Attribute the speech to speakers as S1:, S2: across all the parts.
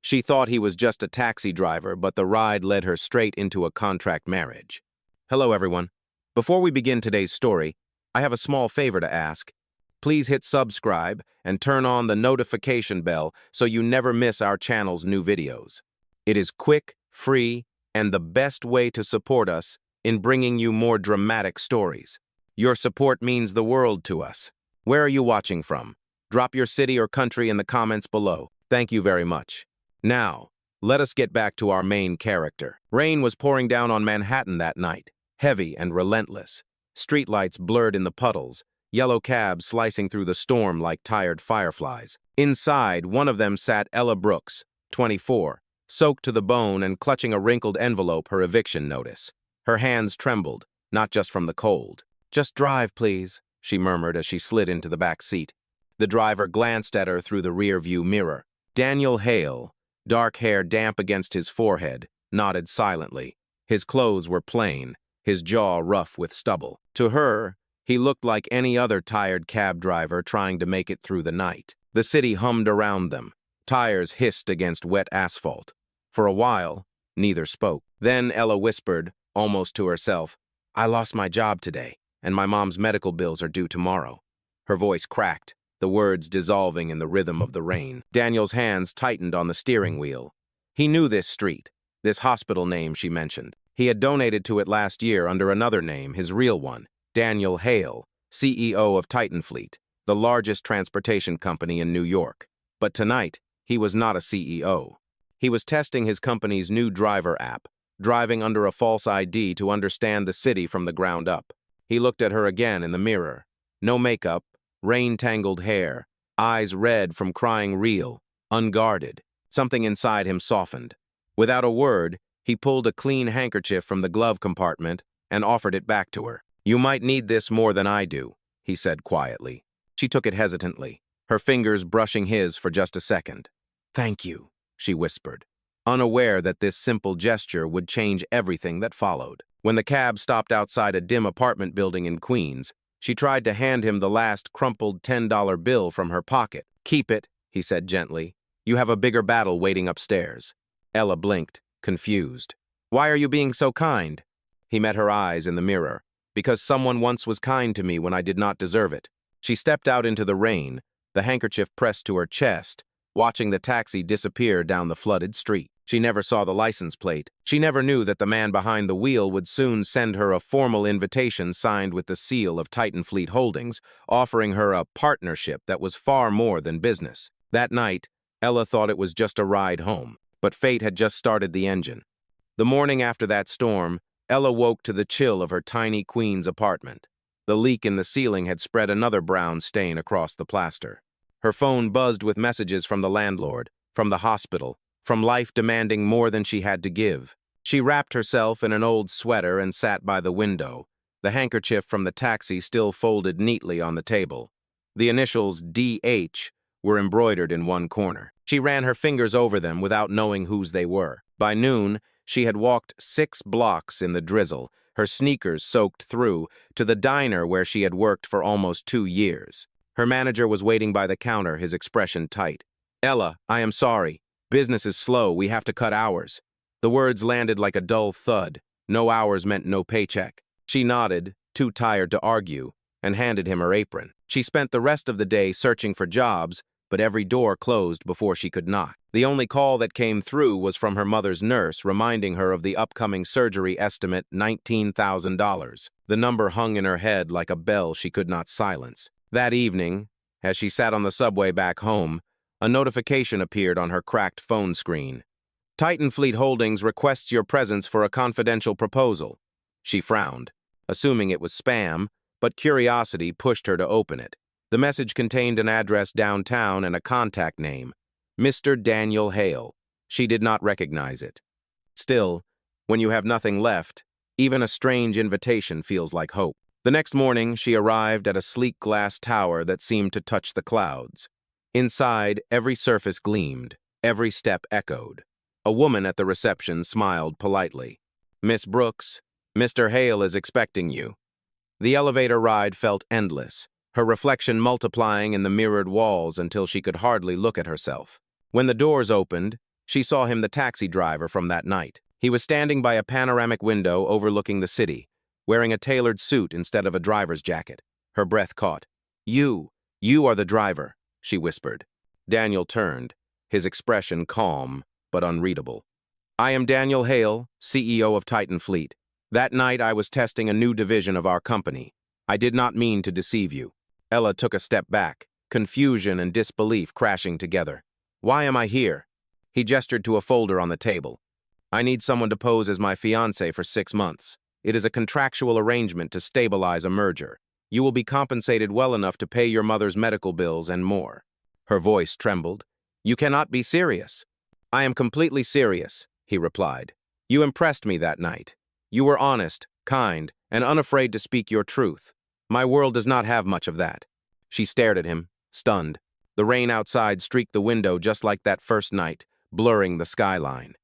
S1: She thought he was just a taxi driver, but the ride led her straight into a contract marriage. Hello, everyone. Before we begin today's story, I have a small favor to ask. Please hit subscribe and turn on the notification bell so you never miss our channel's new videos. It is quick, free, and the best way to support us in bringing you more dramatic stories. Your support means the world to us. Where are you watching from? Drop your city or country in the comments below. Thank you very much. Now, let us get back to our main character. Rain was pouring down on Manhattan that night, heavy and relentless. Streetlights blurred in the puddles, yellow cabs slicing through the storm like tired fireflies. Inside, one of them sat Ella Brooks, 24, soaked to the bone and clutching a wrinkled envelope, her eviction notice. Her hands trembled, not just from the cold. "Just drive, please," she murmured as she slid into the back seat. The driver glanced at her through the rear-view mirror. Daniel Hale, dark hair damp against his forehead, nodded silently. His clothes were plain, his jaw rough with stubble. To her, he looked like any other tired cab driver trying to make it through the night. The city hummed around them. Tires hissed against wet asphalt. For a while, neither spoke. Then Ella whispered, almost to herself, "I lost my job today, and my mom's medical bills are due tomorrow." Her voice cracked, the words dissolving in the rhythm of the rain. Daniel's hands tightened on the steering wheel. He knew this street, this hospital name she mentioned. He had donated to it last year under another name, his real one, Daniel Hale, CEO of Titan Fleet, the largest transportation company in New York. But tonight, he was not a CEO. He was testing his company's new driver app, driving under a false ID to understand the city from the ground up. He looked at her again in the mirror. No makeup, rain-tangled hair, eyes red from crying real, unguarded. Something inside him softened. Without a word, he pulled a clean handkerchief from the glove compartment and offered it back to her. "You might need this more than I do," he said quietly. She took it hesitantly, her fingers brushing his for just a second. "Thank you," she whispered, unaware that this simple gesture would change everything that followed. When the cab stopped outside a dim apartment building in Queens, she tried to hand him the last crumpled $10 bill from her pocket. "Keep it," he said gently. "You have a bigger battle waiting upstairs." Ella blinked, confused. "Why are you being so kind?" He met her eyes in the mirror. "Because someone once was kind to me when I did not deserve it." She stepped out into the rain, the handkerchief pressed to her chest, watching the taxi disappear down the flooded street. She never saw the license plate. She never knew that the man behind the wheel would soon send her a formal invitation signed with the seal of Titan Fleet Holdings, offering her a partnership that was far more than business. That night, Ella thought it was just a ride home, but fate had just started the engine. The morning after that storm, Ella woke to the chill of her tiny Queens apartment. The leak in the ceiling had spread another brown stain across the plaster. Her phone buzzed with messages from the landlord, from the hospital, from life demanding more than she had to give. She wrapped herself in an old sweater and sat by the window, the handkerchief from the taxi still folded neatly on the table. The initials DH were embroidered in one corner. She ran her fingers over them without knowing whose they were. By noon, she had walked 6 blocks in the drizzle, her sneakers soaked through, to the diner where she had worked for almost 2 years. Her manager was waiting by the counter, his expression tight. "Ella, I am sorry. Business is slow, we have to cut hours." The words landed like a dull thud. No hours meant no paycheck. She nodded, too tired to argue, and handed him her apron. She spent the rest of the day searching for jobs, but every door closed before she could knock. The only call that came through was from her mother's nurse, reminding her of the upcoming surgery estimate, $19,000. The number hung in her head like a bell she could not silence. That evening, as she sat on the subway back home, a notification appeared on her cracked phone screen. "Titan Fleet Holdings requests your presence for a confidential proposal." She frowned, assuming it was spam, but curiosity pushed her to open it. The message contained an address downtown and a contact name, Mr. Daniel Hale. She did not recognize it. Still, when you have nothing left, even a strange invitation feels like hope. The next morning, she arrived at a sleek glass tower that seemed to touch the clouds. Inside, every surface gleamed, every step echoed. A woman at the reception smiled politely. "Miss Brooks, Mr. Hale is expecting you." The elevator ride felt endless, her reflection multiplying in the mirrored walls until she could hardly look at herself. When the doors opened, She saw him, the taxi driver from that night. He was standing by a panoramic window overlooking the city, wearing a tailored suit instead of a driver's jacket. Her breath caught. You are the driver," she whispered. Daniel turned, his expression calm but unreadable. "I am Daniel Hale, CEO of Titan Fleet. That night I was testing a new division of our company. I did not mean to deceive you." Ella took a step back, confusion and disbelief crashing together. "Why am I here?" He gestured to a folder on the table. "I need someone to pose as my fiancé for 6 months. It is a contractual arrangement to stabilize a merger. You will be compensated well enough to pay your mother's medical bills and more." Her voice trembled. "You cannot be serious." "I am completely serious," he replied. "You impressed me that night. You were honest, kind, and unafraid to speak your truth. My world does not have much of that." She stared at him, stunned. The rain outside streaked the window just like that first night, blurring the skyline.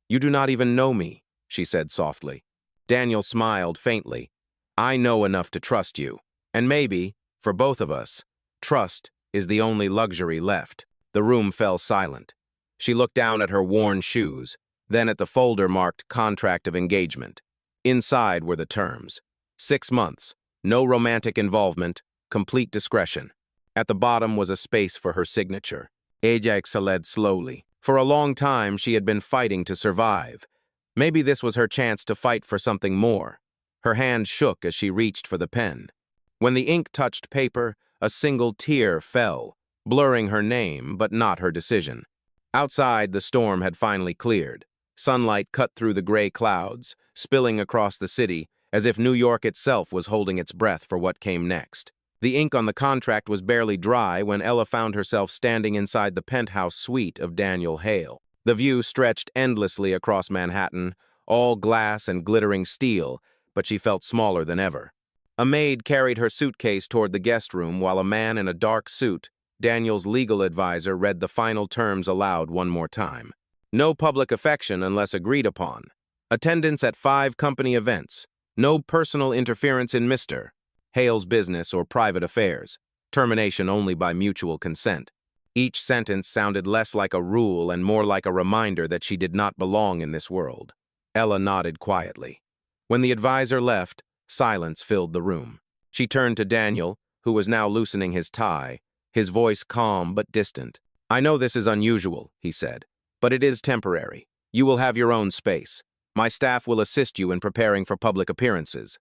S1: "You do not even know me," she said softly. Daniel smiled faintly. "I know enough to trust you. And maybe, for both of us, trust is the only luxury left." The room fell silent. She looked down at her worn shoes, then at the folder marked Contract of Engagement. Inside were the terms. 6 months, no romantic involvement, complete discretion. At the bottom was a space for her signature. Ella exhaled slowly. For a long time, she had been fighting to survive. Maybe this was her chance to fight for something more. Her hand shook as she reached for the pen. When the ink touched paper, a single tear fell, blurring her name but not her decision. Outside, the storm had finally cleared. Sunlight cut through the gray clouds, spilling across the city, as if New York itself was holding its breath for what came next. The ink on the contract was barely dry when Ella found herself standing inside the penthouse suite of Daniel Hale. The view stretched endlessly across Manhattan, all glass and glittering steel, but she felt smaller than ever. A maid carried her suitcase toward the guest room while a man in a dark suit, Daniel's legal advisor, read the final terms aloud one more time. No public affection unless agreed upon. Attendance at 5 company events. No personal interference in Mr. Hale's business or private affairs. Termination only by mutual consent. Each sentence sounded less like a rule and more like a reminder that she did not belong in this world. Ella nodded quietly. When the advisor left, silence filled the room. She turned to Daniel, who was now loosening his tie, his voice calm but distant. "I know this is unusual," he said, "but it is temporary. You will have your own space. My staff will assist you in preparing for public appearances."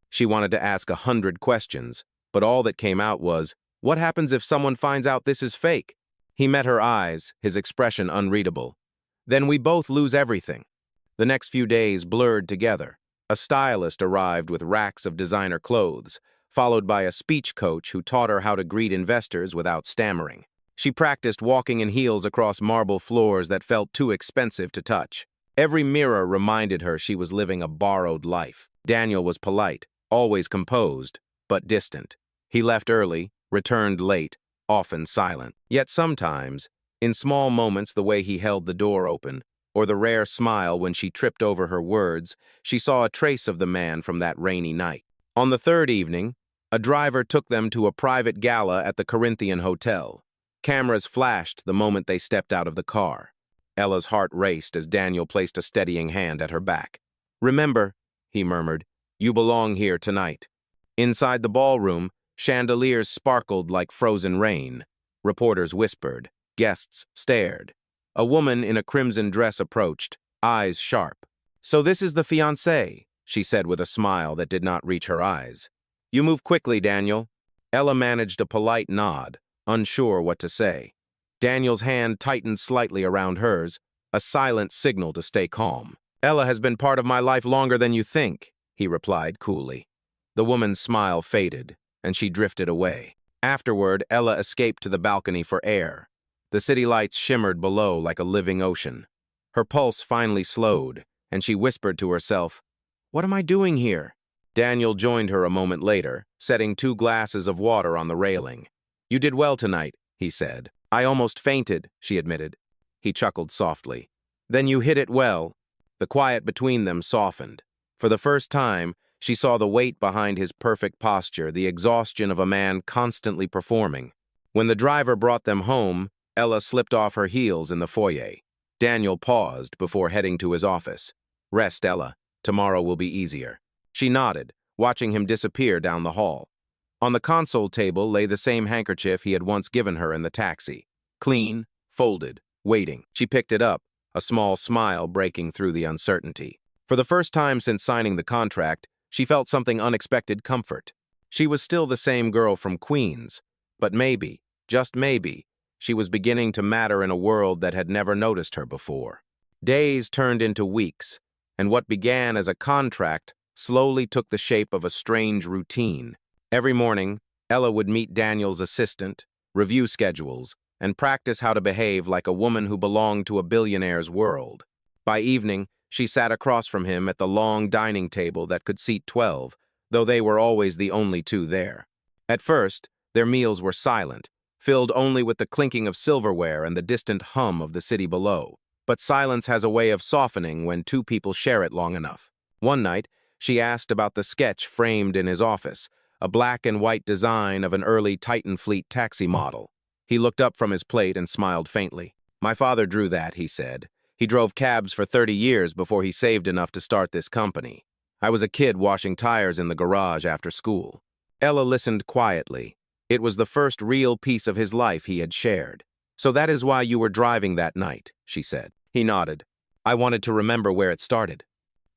S1: She wanted to ask 100 questions, but all that came out was, "What happens if someone finds out this is fake?" He met her eyes, his expression unreadable. "Then we both lose everything." The next few days blurred together. A stylist arrived with racks of designer clothes, followed by a speech coach who taught her how to greet investors without stammering. She practiced walking in heels across marble floors that felt too expensive to touch. Every mirror reminded her she was living a borrowed life. Daniel was polite, always composed, but distant. He left early, returned late, often silent. Yet sometimes, in small moments, the way he held the door open, or the rare smile when she tripped over her words, she saw a trace of the man from that rainy night. On the 3rd evening, a driver took them to a private gala at the Corinthian Hotel. Cameras flashed the moment they stepped out of the car. Ella's heart raced as Daniel placed a steadying hand at her back. "Remember," he murmured, "you belong here tonight." Inside the ballroom, chandeliers sparkled like frozen rain. Reporters whispered. Guests stared. A woman in a crimson dress approached, eyes sharp. "So this is the fiancé," she said with a smile that did not reach her eyes. "You move quickly, Daniel." Ella managed a polite nod, unsure what to say. Daniel's hand tightened slightly around hers, a silent signal to stay calm. "Ella has been part of my life longer than you think," he replied coolly. The woman's smile faded, and she drifted away. Afterward, Ella escaped to the balcony for air. The city lights shimmered below like a living ocean. Her pulse finally slowed, and she whispered to herself, "What am I doing here?" Daniel joined her a moment later, setting 2 glasses of water on the railing. "You did well tonight," he said. "I almost fainted," she admitted. He chuckled softly. "Then you hit it well." The quiet between them softened. For the first time, she saw the weight behind his perfect posture, the exhaustion of a man constantly performing. When the driver brought them home, Ella slipped off her heels in the foyer. Daniel paused before heading to his office. Rest, Ella. Tomorrow will be easier. She nodded, watching him disappear down the hall. On the console table lay the same handkerchief he had once given her in the taxi. Clean, folded, waiting. She picked it up, a small smile breaking through the uncertainty. For the first time since signing the contract, she felt something unexpected comfort. She was still the same girl from Queens, but maybe, just maybe, she was beginning to matter in a world that had never noticed her before. Days turned into weeks, and what began as a contract slowly took the shape of a strange routine. Every morning, Ella would meet Daniel's assistant, review schedules, and practice how to behave like a woman who belonged to a billionaire's world. By evening, she sat across from him at the long dining table that could seat 12, though they were always the only two there. At first, their meals were silent, filled only with the clinking of silverware and the distant hum of the city below. But silence has a way of softening when two people share it long enough. One night, she asked about the sketch framed in his office, a black and white design of an early Titan Fleet taxi model. He looked up from his plate and smiled faintly. "My father drew that," he said. "He drove cabs for 30 years before he saved enough to start this company. I was a kid washing tires in the garage after school." Ella listened quietly. It was the first real piece of his life he had shared. "So that is why you were driving that night," she said. He nodded. "I wanted to remember where it started."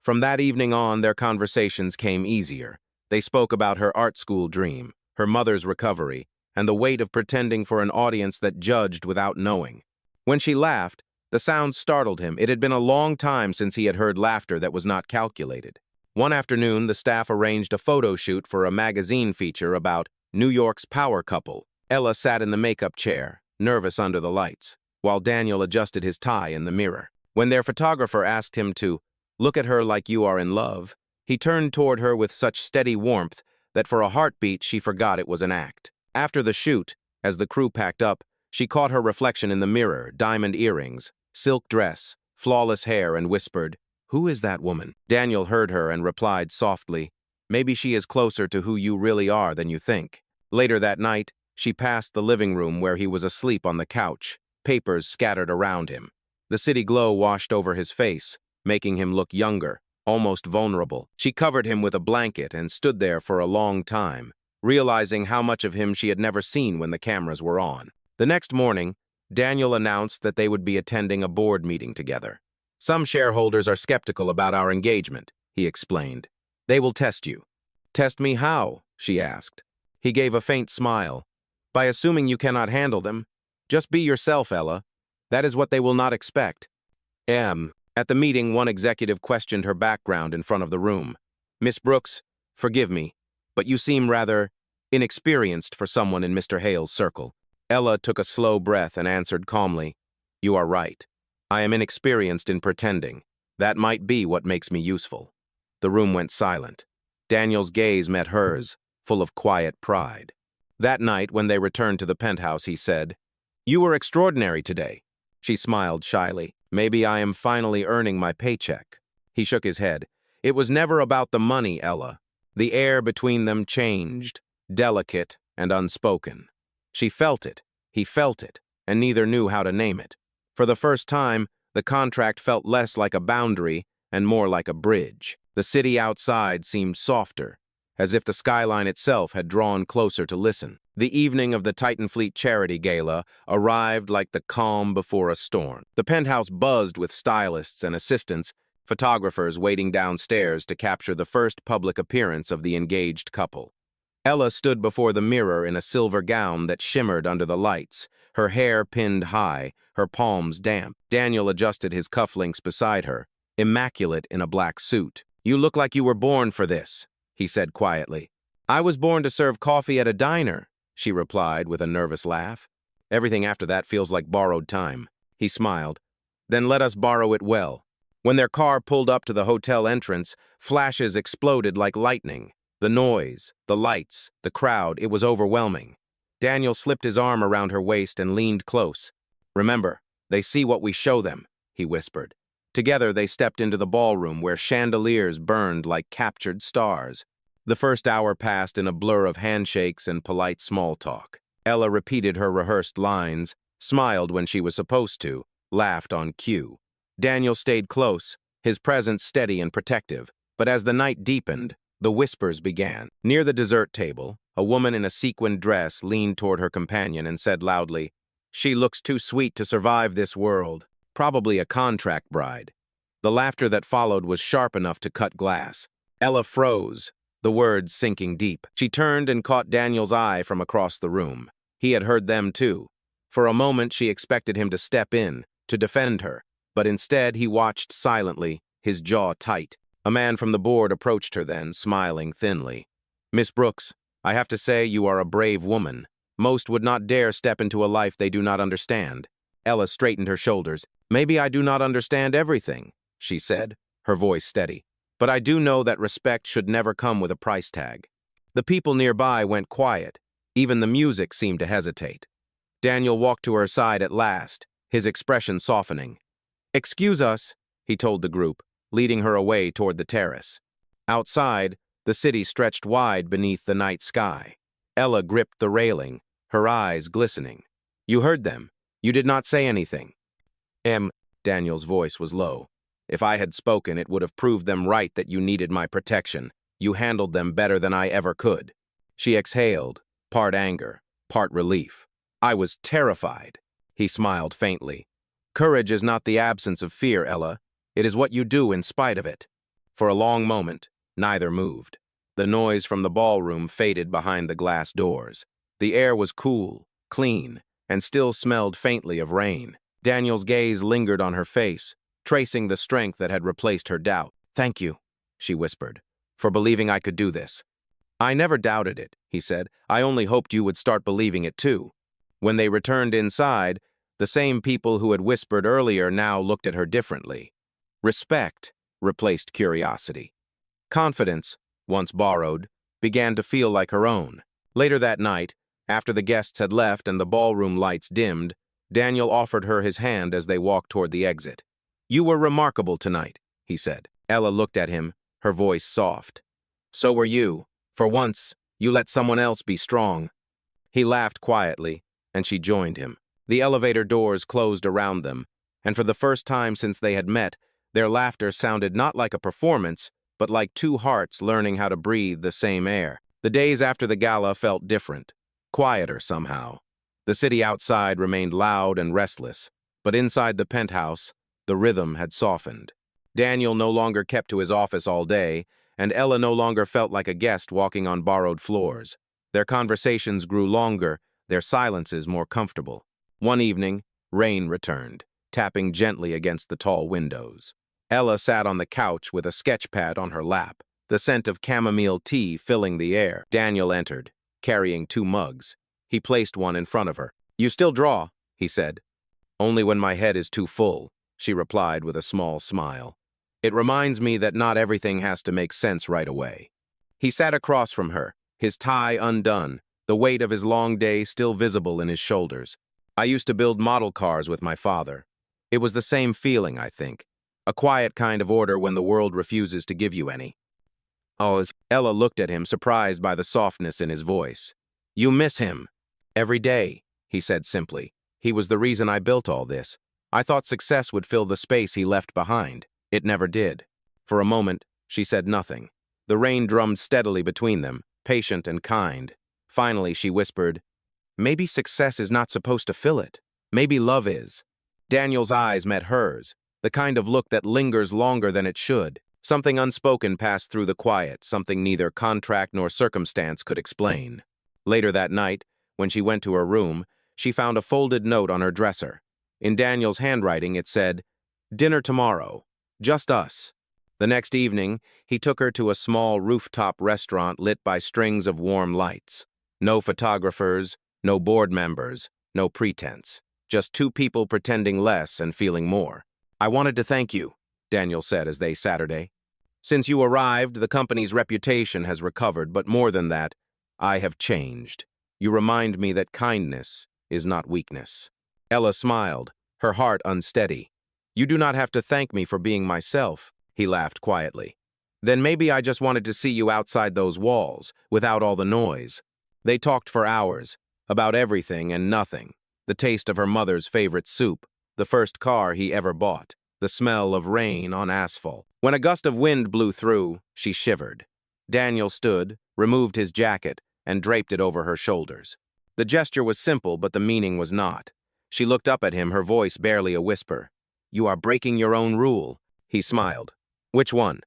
S1: From that evening on, their conversations came easier. They spoke about her art school dream, her mother's recovery, and the weight of pretending for an audience that judged without knowing. When she laughed, the sound startled him. It had been a long time since he had heard laughter that was not calculated. One afternoon, the staff arranged a photo shoot for a magazine feature about New York's power couple. Ella sat in the makeup chair, nervous under the lights, while Daniel adjusted his tie in the mirror. When their photographer asked him to "Look at her like you are in love," he turned toward her with such steady warmth that for a heartbeat she forgot it was an act. After the shoot, as the crew packed up, she caught her reflection in the mirror, diamond earrings, silk dress, flawless hair, and whispered, "Who is that woman?" Daniel heard her and replied softly, "Maybe she is closer to who you really are than you think." Later that night, she passed the living room where he was asleep on the couch, papers scattered around him. The city glow washed over his face, making him look younger, almost vulnerable. She covered him with a blanket and stood there for a long time, realizing how much of him she had never seen when the cameras were on. The next morning, Daniel announced that they would be attending a board meeting together. "Some shareholders are skeptical about our engagement," he explained. "They will test you." "Test me how?" she asked. He gave a faint smile. "By assuming you cannot handle them. Just be yourself, Ella. That is what they will not expect." At the meeting, one executive questioned her background in front of the room. "Miss Brooks, forgive me, but you seem rather inexperienced for someone in Mr. Hale's circle." Ella took a slow breath and answered calmly, "You are right. I am inexperienced in pretending. That might be what makes me useful." The room went silent. Daniel's gaze met hers, full of quiet pride. That night, when they returned to the penthouse, he said, "You were extraordinary today." She smiled shyly. "Maybe I am finally earning my paycheck." He shook his head. "It was never about the money, Ella." The air between them changed, delicate and unspoken. She felt it, he felt it, and neither knew how to name it. For the first time, the contract felt less like a boundary and more like a bridge. The city outside seemed softer, as if the skyline itself had drawn closer to listen. The evening of the Titan Fleet Charity Gala arrived like the calm before a storm. The penthouse buzzed with stylists and assistants, photographers waiting downstairs to capture the first public appearance of the engaged couple. Ella stood before the mirror in a silver gown that shimmered under the lights, her hair pinned high, her palms damp. Daniel adjusted his cufflinks beside her, immaculate in a black suit. "You look like you were born for this," he said quietly. "I was born to serve coffee at a diner," she replied with a nervous laugh. "Everything after that feels like borrowed time." He smiled. "Then let us borrow it well." When their car pulled up to the hotel entrance, flashes exploded like lightning. The noise, the lights, the crowd, it was overwhelming. Daniel slipped his arm around her waist and leaned close. "Remember, they see what we show them," he whispered. Together they stepped into the ballroom where chandeliers burned like captured stars. The first hour passed in a blur of handshakes and polite small talk. Ella repeated her rehearsed lines, smiled when she was supposed to, laughed on cue. Daniel stayed close, his presence steady and protective, but as the night deepened, the whispers began. Near the dessert table, a woman in a sequined dress leaned toward her companion and said loudly, "She looks too sweet to survive this world. Probably a contract bride." The laughter that followed was sharp enough to cut glass. Ella froze, the words sinking deep. She turned and caught Daniel's eye from across the room. He had heard them too. For a moment she expected him to step in, to defend her, but instead he watched silently, his jaw tight. A man from the board approached her then, smiling thinly. "Miss Brooks, I have to say you are a brave woman. Most would not dare step into a life they do not understand." Ella straightened her shoulders. "Maybe I do not understand everything," she said, her voice steady. "But I do know that respect should never come with a price tag." The people nearby went quiet. Even the music seemed to hesitate. Daniel walked to her side at last, his expression softening. "Excuse us," he told the group, leading her away toward the terrace. Outside, the city stretched wide beneath the night sky. Ella gripped the railing, her eyes glistening. "You heard them. You did not say anything." Daniel's voice was low. "If I had spoken, it would have proved them right that you needed my protection. You handled them better than I ever could." She exhaled, part anger, part relief. "I was terrified." He smiled faintly. "Courage is not the absence of fear, Ella. It is what you do in spite of it." For a long moment, neither moved. The noise from the ballroom faded behind the glass doors. The air was cool, clean, and still smelled faintly of rain. Daniel's gaze lingered on her face, tracing the strength that had replaced her doubt. "Thank you," she whispered, "for believing I could do this." "I never doubted it," he said. "I only hoped you would start believing it too." When they returned inside, the same people who had whispered earlier now looked at her differently. Respect replaced curiosity. Confidence, once borrowed, began to feel like her own. Later that night, after the guests had left and the ballroom lights dimmed, Daniel offered her his hand as they walked toward the exit. "You were remarkable tonight," he said. Ella looked at him, her voice soft. "So were you. For once, you let someone else be strong." He laughed quietly, and she joined him. The elevator doors closed around them, and for the first time since they had met, their laughter sounded not like a performance, but like two hearts learning how to breathe the same air. The days after the gala felt different, quieter somehow. The city outside remained loud and restless, but inside the penthouse, the rhythm had softened. Daniel no longer kept to his office all day, and Ella no longer felt like a guest walking on borrowed floors. Their conversations grew longer, their silences more comfortable. One evening, rain returned, tapping gently against the tall windows. Ella sat on the couch with a sketch pad on her lap, the scent of chamomile tea filling the air. Daniel entered, carrying 2 mugs. He placed one in front of her. "You still draw," he said. "Only when my head is too full," she replied with a small smile. "It reminds me that not everything has to make sense right away." He sat across from her, his tie undone, the weight of his long day still visible in his shoulders. "I used to build model cars with my father. It was the same feeling, I think. A quiet kind of order when the world refuses to give you any." "Oh," Ella looked at him, surprised by the softness in his voice. "You miss him." "Every day," he said simply. "He was the reason I built all this. I thought success would fill the space he left behind. It never did." For a moment, she said nothing. The rain drummed steadily between them, patient and kind. Finally, she whispered, "Maybe success is not supposed to fill it. Maybe love is." Daniel's eyes met hers, the kind of look that lingers longer than it should. Something unspoken passed through the quiet, something neither contract nor circumstance could explain. Later that night, when she went to her room, she found a folded note on her dresser. In Daniel's handwriting, it said, "Dinner tomorrow. Just us." The next evening, he took her to a small rooftop restaurant lit by strings of warm lights. No photographers, no board members, no pretense. Just 2 people pretending less and feeling more. "I wanted to thank you," Daniel said as they Saturday. "Since you arrived, the company's reputation has recovered, but more than that, I have changed. You remind me that kindness is not weakness." Ella smiled, her heart unsteady. "You do not have to thank me for being myself," he laughed quietly. "Then maybe I just wanted to see you outside those walls, without all the noise." They talked for hours, about everything and nothing. the taste of her mother's favorite soup, the first car he ever bought, the smell of rain on asphalt. When a gust of wind blew through, she shivered. Daniel stood, removed his jacket, and draped it over her shoulders. The gesture was simple, but the meaning was not. She looked up at him, her voice barely a whisper. "You are breaking your own rule." He smiled. "Which one?"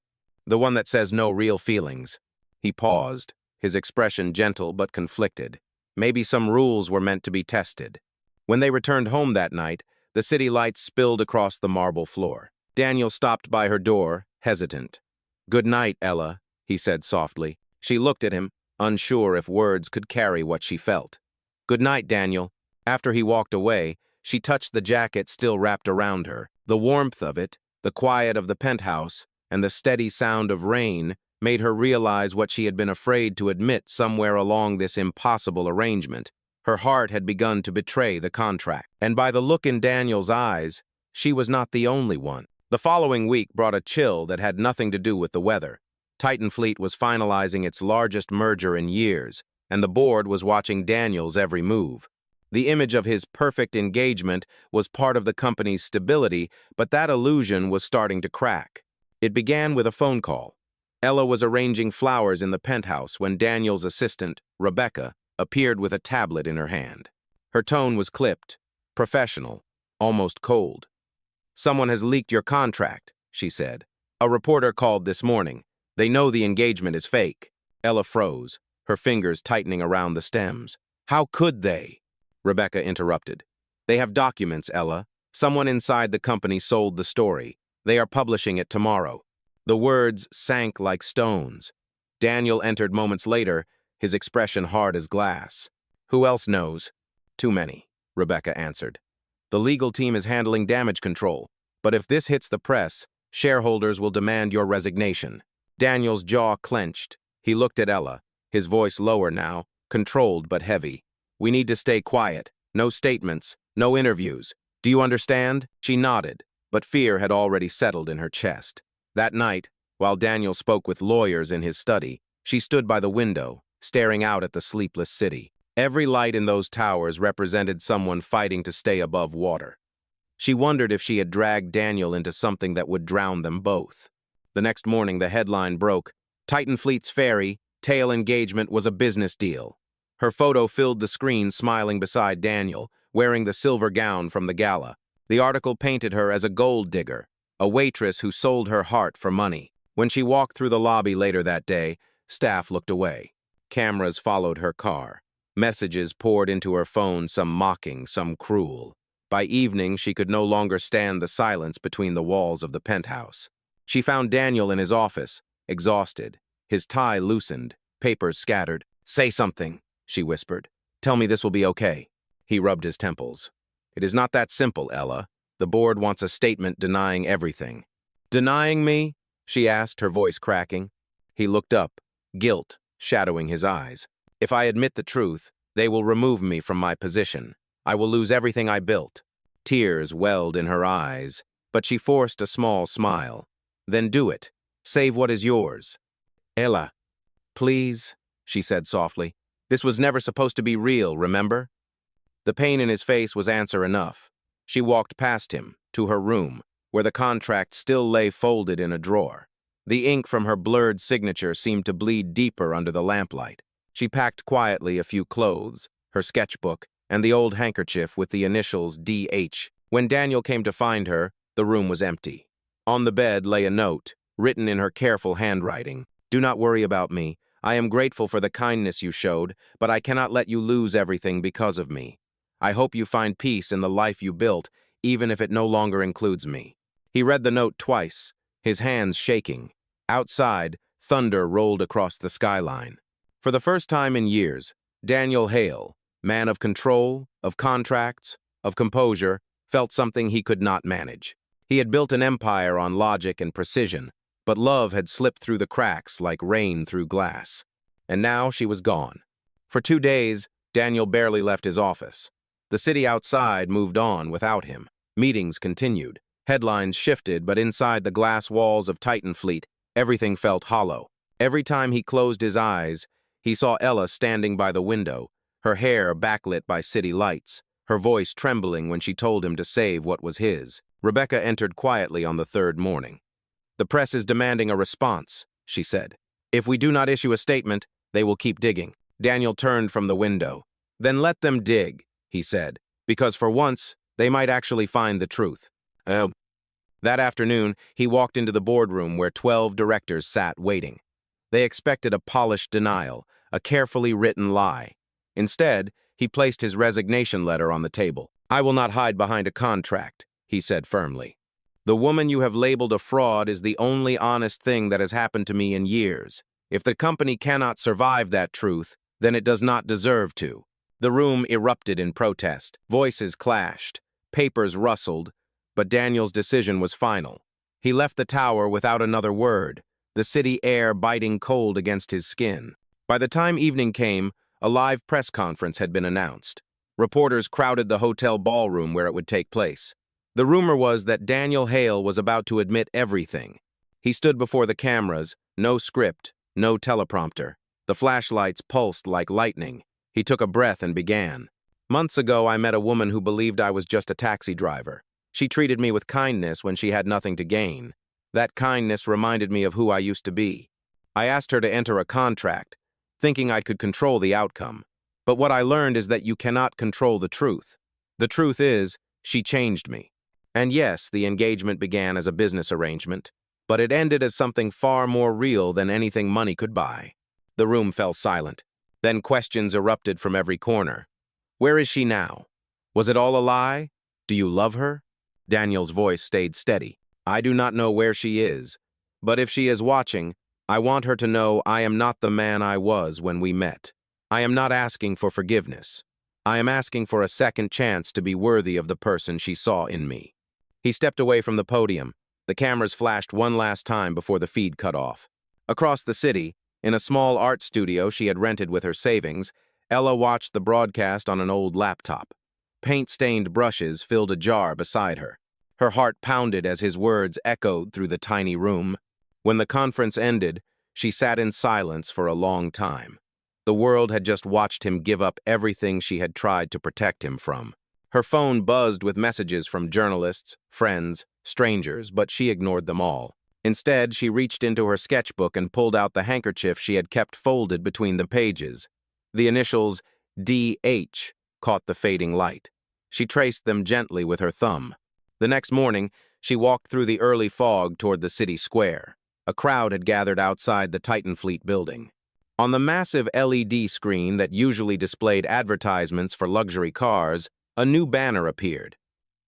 S1: "The one that says no real feelings." He paused, his expression gentle but conflicted. Maybe some rules were meant to be tested. When they returned home that night, the city lights spilled across the marble floor. Daniel stopped by her door, hesitant. "Good night, Ella," he said softly. She looked at him, unsure if words could carry what she felt. "Good night, Daniel." After he walked away, she touched the jacket still wrapped around her. The warmth of it, the quiet of the penthouse, and the steady sound of rain made her realize what she had been afraid to admit somewhere along this impossible arrangement. Her heart had begun to betray the contract. And by the look in Daniel's eyes, she was not the only one. The following week brought a chill that had nothing to do with the weather. Titan Fleet was finalizing its largest merger in years, and the board was watching Daniel's every move. The image of his perfect engagement was part of the company's stability, but that illusion was starting to crack. It began with a phone call. Ella was arranging flowers in the penthouse when Daniel's assistant, Rebecca, appeared with a tablet in her hand. Her tone was clipped, professional, almost cold. "Someone has leaked your contract," she said. "A reporter called this morning. They know the engagement is fake." Ella froze, her fingers tightening around the stems. "How could they?" Rebecca interrupted. "They have documents, Ella. Someone inside the company sold the story. They are publishing it tomorrow." The words sank like stones. Daniel entered moments later, his expression hard as glass. "Who else knows?" "Too many," Rebecca answered. "The legal team is handling damage control, but if this hits the press, shareholders will demand your resignation." Daniel's jaw clenched. He looked at Ella, his voice lower now, controlled but heavy. "We need to stay quiet. No statements, no interviews. Do you understand?" She nodded, but fear had already settled in her chest. That night, while Daniel spoke with lawyers in his study, she stood by the window, staring out at the sleepless city. Every light in those towers represented someone fighting to stay above water. She wondered if she had dragged Daniel into something that would drown them both. The next morning, the headline broke, "Titan Fleet's ferry, tail engagement was a business deal." Her photo filled the screen, smiling beside Daniel, wearing the silver gown from the gala. The article painted her as a gold digger, a waitress who sold her heart for money. When she walked through the lobby later that day, staff looked away. Cameras followed her car. Messages poured into her phone, some mocking, some cruel. By evening, she could no longer stand the silence between the walls of the penthouse. She found Daniel in his office, exhausted, his tie loosened, papers scattered. "Say something," she whispered. "Tell me this will be okay." He rubbed his temples. "It is not that simple, Ella. The board wants a statement denying everything." "Denying me?" she asked, her voice cracking. He looked up, guilt shadowing his eyes. "If I admit the truth, they will remove me from my position. I will lose everything I built." Tears welled in her eyes, but she forced a small smile. "Then do it. Save what is yours." "Ella, please," she said softly. "This was never supposed to be real, remember?" The pain in his face was answer enough. She walked past him, to her room, where the contract still lay folded in a drawer. The ink from her blurred signature seemed to bleed deeper under the lamplight. She packed quietly a few clothes, her sketchbook, and the old handkerchief with the initials D.H. When Daniel came to find her, the room was empty. On the bed lay a note, written in her careful handwriting. "Do not worry about me. I am grateful for the kindness you showed, but I cannot let you lose everything because of me. I hope you find peace in the life you built, even if it no longer includes me." He read the note twice, his hands shaking. Outside, thunder rolled across the skyline. For the first time in years, Daniel Hale, man of control, of contracts, of composure, felt something he could not manage. He had built an empire on logic and precision, but love had slipped through the cracks like rain through glass. And now she was gone. For 2 days, Daniel barely left his office. The city outside moved on without him. Meetings continued. Headlines shifted, but inside the glass walls of Titan Fleet, everything felt hollow. Every time he closed his eyes, he saw Ella standing by the window, her hair backlit by city lights, her voice trembling when she told him to save what was his. Rebecca entered quietly on the third morning. "The press is demanding a response," she said. "If we do not issue a statement, they will keep digging." Daniel turned from the window. "Then let them dig," he said, "because for once, they might actually find the truth." That afternoon, he walked into the boardroom where 12 directors sat waiting. They expected a polished denial, a carefully written lie. Instead, he placed his resignation letter on the table. "I will not hide behind a contract," he said firmly. "The woman you have labeled a fraud is the only honest thing that has happened to me in years. If the company cannot survive that truth, then it does not deserve to." The room erupted in protest. Voices clashed. Papers rustled. But Daniel's decision was final. He left the tower without another word, the city air biting cold against his skin. By the time evening came, a live press conference had been announced. Reporters crowded the hotel ballroom where it would take place. The rumor was that Daniel Hale was about to admit everything. He stood before the cameras, no script, no teleprompter. The flashlights pulsed like lightning. He took a breath and began. "Months ago, I met a woman who believed I was just a taxi driver. She treated me with kindness when she had nothing to gain. That kindness reminded me of who I used to be. I asked her to enter a contract, thinking I could control the outcome. But what I learned is that you cannot control the truth. The truth is, she changed me. And yes, the engagement began as a business arrangement, but it ended as something far more real than anything money could buy." The room fell silent. Then questions erupted from every corner. "Where is she now? Was it all a lie? Do you love her?" Daniel's voice stayed steady. "I do not know where she is, but if she is watching, I want her to know I am not the man I was when we met. I am not asking for forgiveness. I am asking for a second chance to be worthy of the person she saw in me." He stepped away from the podium. The cameras flashed one last time before the feed cut off. Across the city, in a small art studio she had rented with her savings, Ella watched the broadcast on an old laptop. Paint-stained brushes filled a jar beside her. Her heart pounded as his words echoed through the tiny room. When the conference ended, she sat in silence for a long time. The world had just watched him give up everything she had tried to protect him from. Her phone buzzed with messages from journalists, friends, strangers, but she ignored them all. Instead, she reached into her sketchbook and pulled out the handkerchief she had kept folded between the pages. The initials D.H. caught the fading light. She traced them gently with her thumb. The next morning, she walked through the early fog toward the city square. A crowd had gathered outside the Titan Fleet building. On the massive LED screen that usually displayed advertisements for luxury cars, a new banner appeared.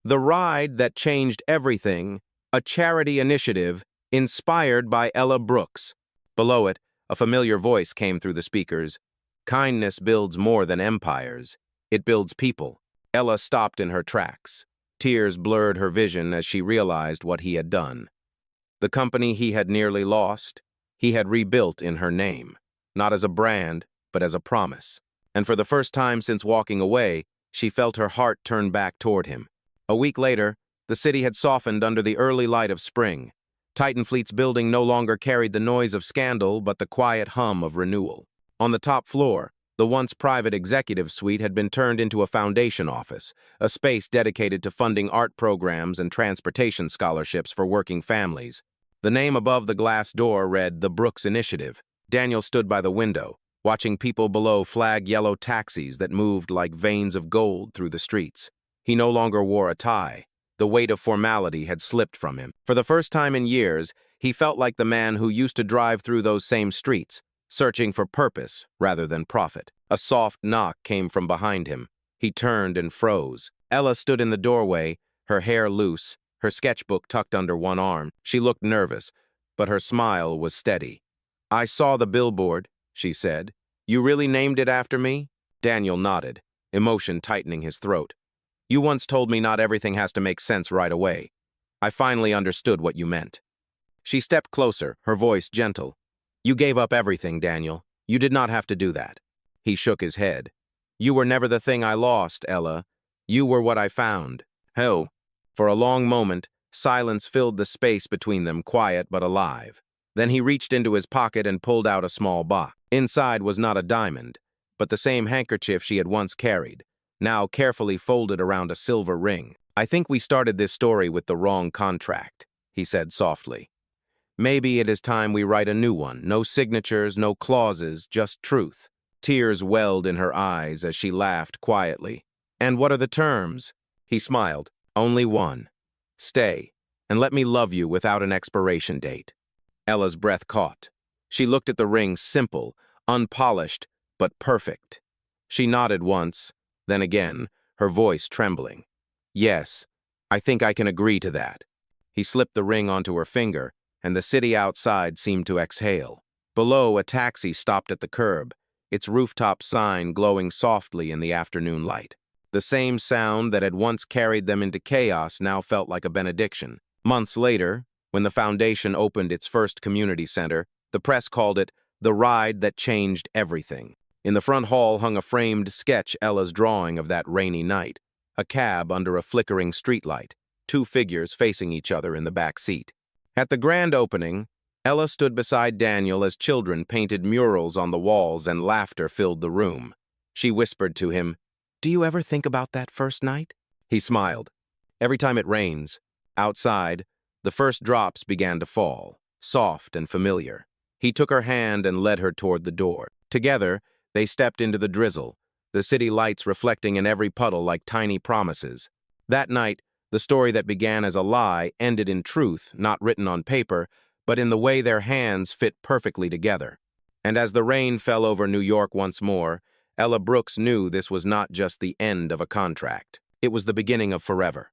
S1: "The ride that changed everything, a charity initiative inspired by Ella Brooks." Below it, a familiar voice came through the speakers. "Kindness builds more than empires. It builds people." Ella stopped in her tracks. Tears blurred her vision as she realized what he had done. The company he had nearly lost, he had rebuilt in her name, not as a brand, but as a promise. And for the first time since walking away, she felt her heart turn back toward him. A week later, the city had softened under the early light of spring. Titan Fleet's building no longer carried the noise of scandal, but the quiet hum of renewal. On the top floor, the once private executive suite had been turned into a foundation office, a space dedicated to funding art programs and transportation scholarships for working families. The name above the glass door read, "The Brooks Initiative." Daniel stood by the window, watching people below flag yellow taxis that moved like veins of gold through the streets. He no longer wore a tie. The weight of formality had slipped from him. For the first time in years, he felt like the man who used to drive through those same streets, searching for purpose rather than profit. A soft knock came from behind him. He turned and froze. Ella stood in the doorway, her hair loose, her sketchbook tucked under one arm. She looked nervous, but her smile was steady. "I saw the billboard," she said. "You really named it after me?" Daniel nodded, emotion tightening his throat. "You once told me not everything has to make sense right away. I finally understood what you meant." She stepped closer, her voice gentle. "You gave up everything, Daniel. You did not have to do that." He shook his head. "You were never the thing I lost, Ella. You were what I found." "Oh." For a long moment, silence filled the space between them, quiet but alive. Then he reached into his pocket and pulled out a small box. Inside was not a diamond, but the same handkerchief she had once carried. now carefully folded around a silver ring. "I think we started this story with the wrong contract," he said softly. "Maybe it is time we write a new one. No signatures, no clauses, just truth." Tears welled in her eyes as she laughed quietly. "And what are the terms?" He smiled. "Only one. Stay, and let me love you without an expiration date." Ella's breath caught. She looked at the ring, simple, unpolished, but perfect. She nodded once, then again, her voice trembling. "Yes, I think I can agree to that." He slipped the ring onto her finger, and the city outside seemed to exhale. Below, a taxi stopped at the curb, its rooftop sign glowing softly in the afternoon light. The same sound that had once carried them into chaos now felt like a benediction. Months later, when the foundation opened its first community center, the press called it the ride that changed everything. In the front hall hung a framed sketch Ella's drawing of that rainy night, a cab under a flickering streetlight, two figures facing each other in the back seat. At the grand opening, Ella stood beside Daniel as children painted murals on the walls and laughter filled the room. She whispered to him, "Do you ever think about that first night?" He smiled. "Every time it rains." Outside, the first drops began to fall, soft and familiar. He took her hand and led her toward the door. Together, they stepped into the drizzle, the city lights reflecting in every puddle like tiny promises. That night, the story that began as a lie ended in truth, not written on paper, but in the way their hands fit perfectly together. And as the rain fell over New York once more, Ella Brooks knew this was not just the end of a contract. It was the beginning of forever.